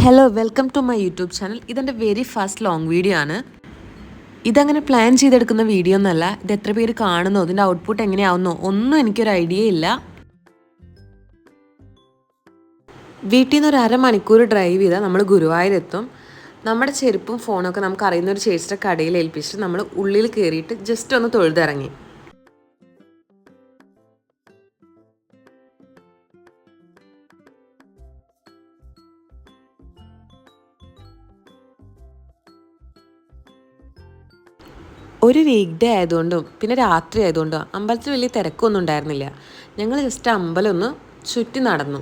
Hello welcome to my YouTube channel. ഇതെൻ്റെ very first long video ആണ്. ഇതങ്ങനെ plan ചെയ്തെടുക്കുന്ന വീഡിയോ ഒന്നല്ല. ഇത് എത്ര പേര് കാണുന്നോ, ഇതിൻ്റെ ഔട്ട്പുട്ട് എങ്ങനെയാവുന്നോ ഒന്നും എനിക്കൊരു ഐഡിയ ഇല്ല. വീട്ടിൽ നിന്ന് ഒരു അരമണിക്കൂർ ഡ്രൈവ് ചെയ്താൽ നമ്മൾ ഗുരുവായൂരെത്തും. നമ്മുടെ ചെരുപ്പും ഫോണൊക്കെ നമുക്ക് അറിയുന്ന ഒരു ചേച്ചിയുടെ കടയിൽ ഏൽപ്പിച്ചിട്ട് നമ്മൾ ഉള്ളിൽ കയറിയിട്ട് ജസ്റ്റ് ഒന്ന് തൊഴുതിറങ്ങി. ഒരു വീക്ക് ഡേ ആയതുകൊണ്ടും പിന്നെ രാത്രി ആയതുകൊണ്ടും അമ്പലത്തിൽ വലിയ തിരക്കൊന്നും ഉണ്ടായിരുന്നില്ല. ഞങ്ങൾ ജസ്റ്റ് അമ്പലം ഒന്ന് ചുറ്റി നടന്നു.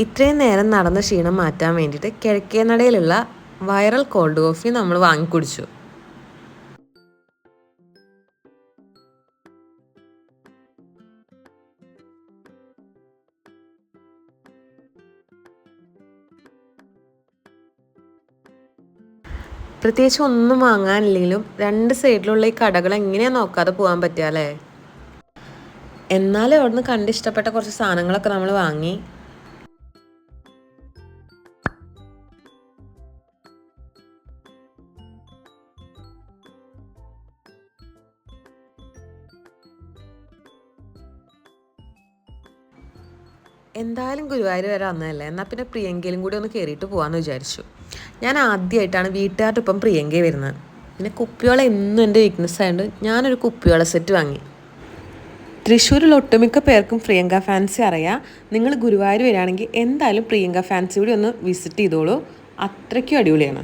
ഇത്രയും നേരം നടന്ന ക്ഷീണം മാറ്റാൻ വേണ്ടിയിട്ട് കിഴക്കേനടയിലുള്ള വൈറൽ കോൾഡ് കോഫി നമ്മൾ വാങ്ങിക്കുടിച്ചു. പ്രത്യേകിച്ച് ഒന്നും വാങ്ങാനില്ലെങ്കിലും രണ്ട് സൈഡിലുള്ള ഈ കടകൾ എങ്ങനെയാണ് നോക്കാതെ പോകാൻ പറ്റുക അല്ലേ. എന്നാലും അവിടുന്ന് കണ്ടിഷ്ടപ്പെട്ട കുറച്ച് സാധനങ്ങളൊക്കെ നമ്മൾ വാങ്ങി. എന്തായാലും ഗുരുവായൂർ വരെ വന്നതല്ലേ, എന്നാൽ പിന്നെ പ്രിയങ്കയിലും കൂടി ഒന്ന് കയറിയിട്ട് പോകാമെന്ന് വിചാരിച്ചു. ഞാൻ ആദ്യമായിട്ടാണ് വീട്ടുകാരുടെ ഒപ്പം പ്രിയങ്ക വരുന്നത്. പിന്നെ കുപ്പിയോള എന്നും എൻ്റെ വീക്ക്നെസ് ആയതുകൊണ്ട് ഞാനൊരു കുപ്പിയോള സെറ്റ് വാങ്ങി. തൃശ്ശൂരിൽ ഒട്ടുമിക്ക പേർക്കും പ്രിയങ്ക ഫാൻസി അറിയാം. നിങ്ങൾ ഗുരുവായൂർ വരികയാണെങ്കിൽ എന്തായാലും പ്രിയങ്ക ഫാൻസി കൂടി ഒന്ന് വിസിറ്റ് ചെയ്തോളൂ. അത്രയ്ക്കും അടിപൊളിയാണ്.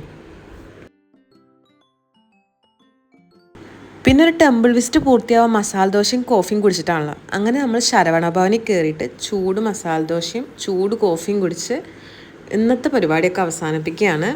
പിന്നെ ഒരു ടെമ്പിൾ വിസിറ്റ് പൂർത്തിയാവാൻ മസാല ദോശയും കോഫിയും കുടിച്ചിട്ടാണല്ലോ. അങ്ങനെ നമ്മൾ ശരവണ ഭവനിൽ കയറിയിട്ട് ചൂട് മസാല ദോശയും ചൂട് കോഫിയും കുടിച്ച് ഇന്നത്തെ പരിപാടിയൊക്കെ അവസാനിപ്പിക്കുകയാണ്.